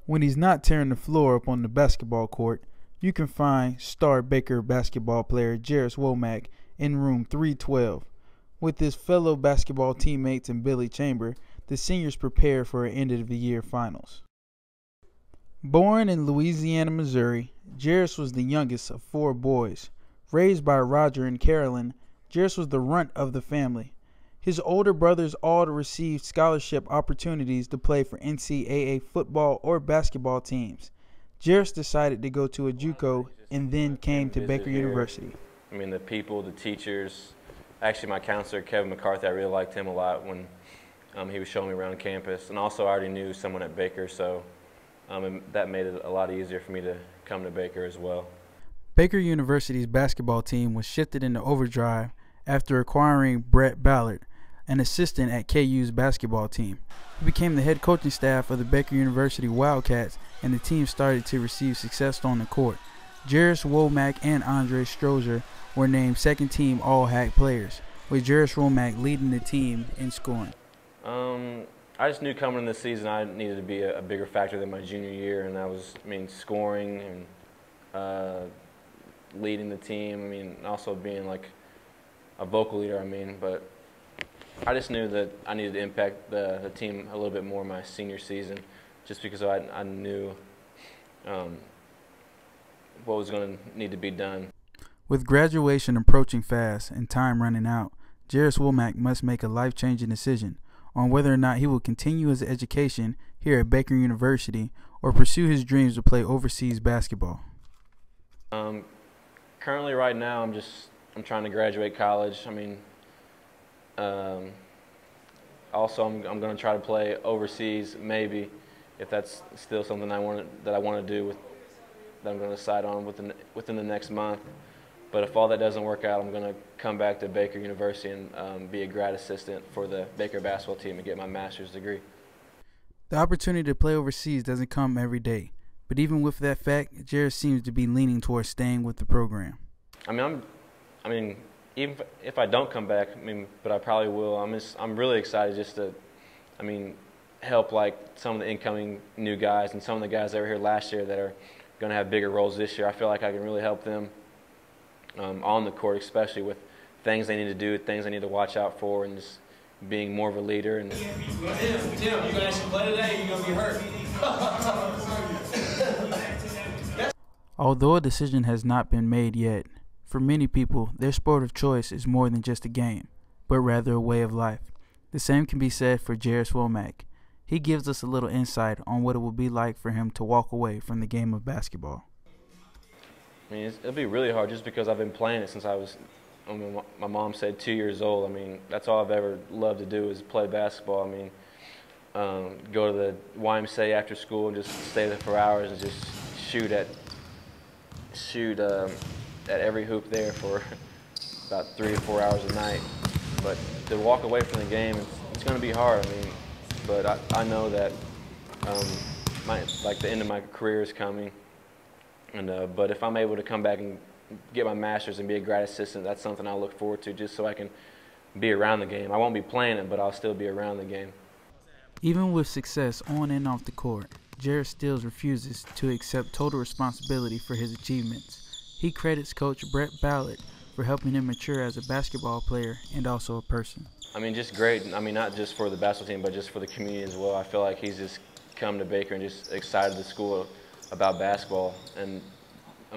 When he's not tearing the floor up on the basketball court, you can find star Baker basketball player Jaris Wommack in room 312. With his fellow basketball teammates and Billy Chamber, the seniors prepare for an end-of-the-year finals. Born in Louisiana, Missouri, Jaris was the youngest of 4 boys. Raised by Roger and Carolyn, Jaris was the runt of the family. His older brothers all received scholarship opportunities to play for NCAA football or basketball teams. Jaris decided to go to a JUCO and then came to Baker University. I mean, the people, the teachers. Actually, my counselor, Kevin McCarthy, I really liked him a lot when he was showing me around campus. And also, I already knew someone at Baker, so that made it a lot easier for me to come to Baker as well. Baker University's basketball team was shifted into overdrive after acquiring Brett Ballard, an assistant at KU's basketball team. He became the head coaching staff of the Baker University Wildcats, and the team started to receive success on the court. Jaris Wommack and Andre Strozer were named second-team All-HAC players, with Jaris Wommack leading the team in scoring. I just knew coming in this season I needed to be a bigger factor than my junior year, and that was, scoring and leading the team. Also being like a vocal leader. But I just knew that I needed to impact the team a little bit more my senior season, just because I knew what was going to need to be done. With graduation approaching fast and time running out, Jaris Wommack must make a life-changing decision on whether or not he will continue his education here at Baker University or pursue his dreams to play overseas basketball. Currently, right now, I'm trying to graduate college. Also, I'm going to try to play overseas, maybe, if that's still something that I want to do, that I'm going to decide on within the next month. But if all that doesn't work out, I'm going to come back to Baker University and be a grad assistant for the Baker basketball team and get my master's degree. The opportunity to play overseas doesn't come every day, but even with that fact, Jaris seems to be leaning towards staying with the program. Even if I don't come back, but I probably will. I'm really excited just to, help like some of the incoming new guys and some of the guys that were here last year that are going to have bigger roles this year. I feel like I can really help them on the court, especially with things they need to do, things they need to watch out for, and just being more of a leader. And Tim, you guys should play today. You're gonna be hurt. Although a decision has not been made yet, for many people, their sport of choice is more than just a game, but rather a way of life. The same can be said for Jaris Wommack. He gives us a little insight on what it will be like for him to walk away from the game of basketball. It'll be really hard just because I've been playing it since my mom said 2 years old. That's all I've ever loved to do is play basketball. Go to the YMCA after school and just stay there for hours and just shoot at every hoop there for about 3 or 4 hours a night. But to walk away from the game, it's going to be hard. But I know that the end of my career is coming. But if I'm able to come back and get my master's and be a grad assistant, that's something I look forward to, just so I can be around the game. I won't be playing it, but I'll still be around the game. Even with success on and off the court, Jaris still refuses to accept total responsibility for his achievements. He credits Coach Brett Ballard for helping him mature as a basketball player and also a person. Just great. Not just for the basketball team, but just for the community as well. I feel like he's just come to Baker and just excited the school about basketball. And I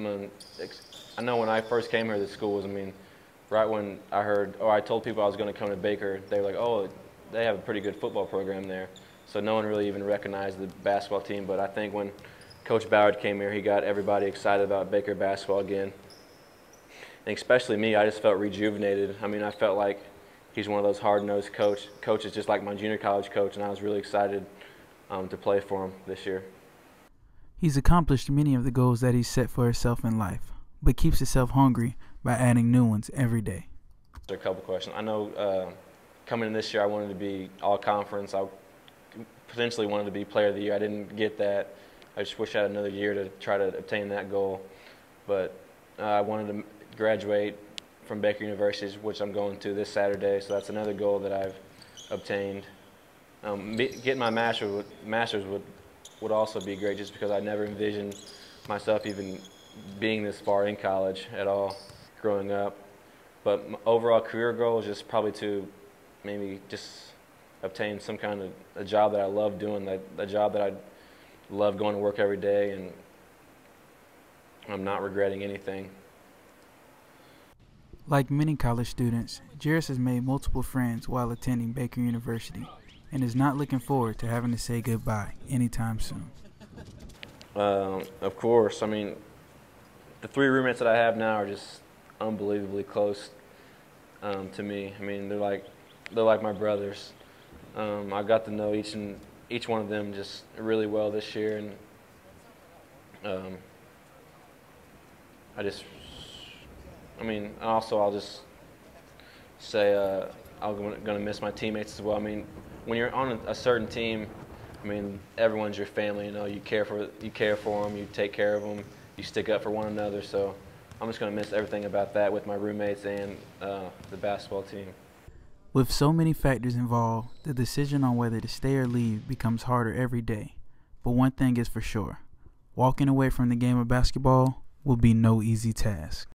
know when I first came here, the school was, right when I told people I was going to come to Baker, they were like, oh, they have a pretty good football program there. So no one really even recognized the basketball team. But I think when Coach Ballard came here, he got everybody excited about Baker basketball again. And especially me, I just felt rejuvenated. I felt like he's one of those hard-nosed coaches, just like my junior college coach, and I was really excited to play for him this year. He's accomplished many of the goals that he's set for himself in life, but keeps himself hungry by adding new ones every day. There are a couple questions. I know coming in this year, I wanted to be all-conference. I potentially wanted to be player of the year. I didn't get that. I just wish I had another year to try to obtain that goal. But I wanted to graduate from Baker University, which I'm going to this Saturday, so that's another goal that I've obtained. Getting my master's would would also be great, just because I never envisioned myself even being this far in college at all growing up. But my overall career goal is just probably to maybe just obtain some kind of a job that I love doing, a job that I love going to work every day, and I'm not regretting anything. Like many college students, Jaris has made multiple friends while attending Baker University and is not looking forward to having to say goodbye anytime soon. Of course, I mean, the 3 roommates that I have now are just unbelievably close to me. I mean, they're like my brothers. I got to know each one of them just really well this year, and I'll just say I'm going to miss my teammates as well. I mean, when you're on a certain team, I mean, everyone's your family. You know, you care for them, you take care of them, you stick up for one another. So I'm just going to miss everything about that with my roommates and the basketball team. With so many factors involved, the decision on whether to stay or leave becomes harder every day. But one thing is for sure, walking away from the game of basketball will be no easy task.